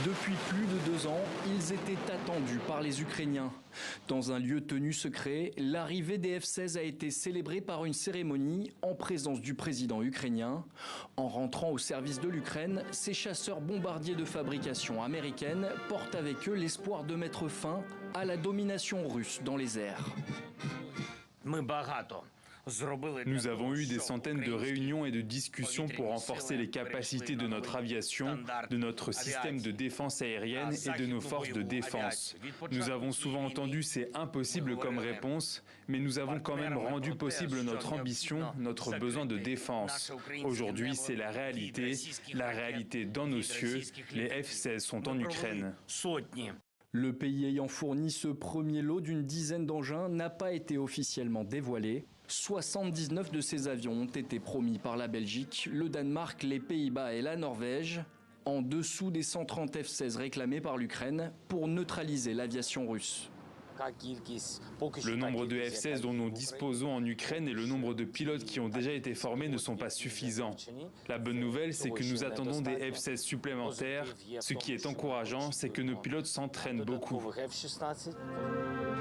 Depuis plus de 2 ans, ils étaient attendus par les Ukrainiens. Dans un lieu tenu secret, l'arrivée des F-16 a été célébrée par une cérémonie en présence du président ukrainien. En rentrant au service de l'Ukraine, ces chasseurs bombardiers de fabrication américaine portent avec eux l'espoir de mettre fin à la domination russe dans les airs. Nous avons eu des centaines de réunions et de discussions pour renforcer les capacités de notre aviation, de notre système de défense aérienne et de nos forces de défense. Nous avons souvent entendu c'est impossible comme réponse, mais nous avons quand même rendu possible notre ambition, notre besoin de défense. Aujourd'hui, c'est la réalité dans nos cieux. Les F-16 sont en Ukraine. Le pays ayant fourni ce premier lot d'une dizaine d'engins n'a pas été officiellement dévoilé. 79 de ces avions ont été promis par la Belgique, le Danemark, les Pays-Bas et la Norvège, en dessous des 130 F-16 réclamés par l'Ukraine pour neutraliser l'aviation russe. Le nombre de F-16 dont nous disposons en Ukraine et le nombre de pilotes qui ont déjà été formés ne sont pas suffisants. La bonne nouvelle, c'est que nous attendons des F-16 supplémentaires. Ce qui est encourageant, c'est que nos pilotes s'entraînent beaucoup.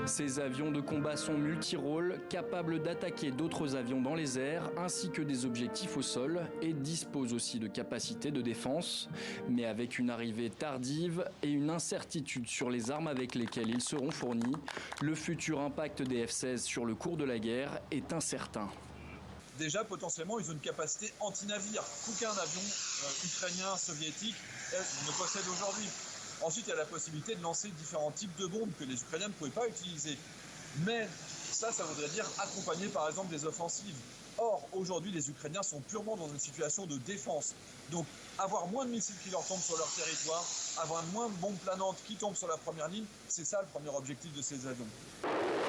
Ces avions de combat sont multirôles, capables d'attaquer d'autres avions dans les airs, ainsi que des objectifs au sol, et disposent aussi de capacités de défense. Mais avec une arrivée tardive et une incertitude sur les armes avec lesquelles ils seront fournis, le futur impact des F-16 sur le cours de la guerre est incertain. Déjà, potentiellement, ils ont une capacité anti-navire qu'aucun avion ukrainien, soviétique ne possède aujourd'hui. Ensuite, il y a la possibilité de lancer différents types de bombes que les Ukrainiens ne pouvaient pas utiliser. Mais ça voudrait dire accompagner par exemple des offensives. Or, aujourd'hui, les Ukrainiens sont purement dans une situation de défense. Donc, avoir moins de missiles qui leur tombent sur leur territoire, avoir moins de bombes planantes qui tombent sur la première ligne, c'est ça le premier objectif de ces avions.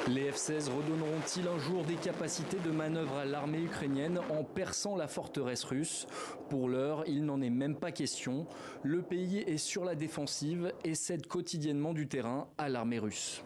Les F-16 redonneront-ils un jour des capacités de manœuvre à l'armée ukrainienne en perçant la forteresse russe? Pour l'heure, il n'en est même pas question. Le pays est sur la défensive et cède quotidiennement du terrain à l'armée russe.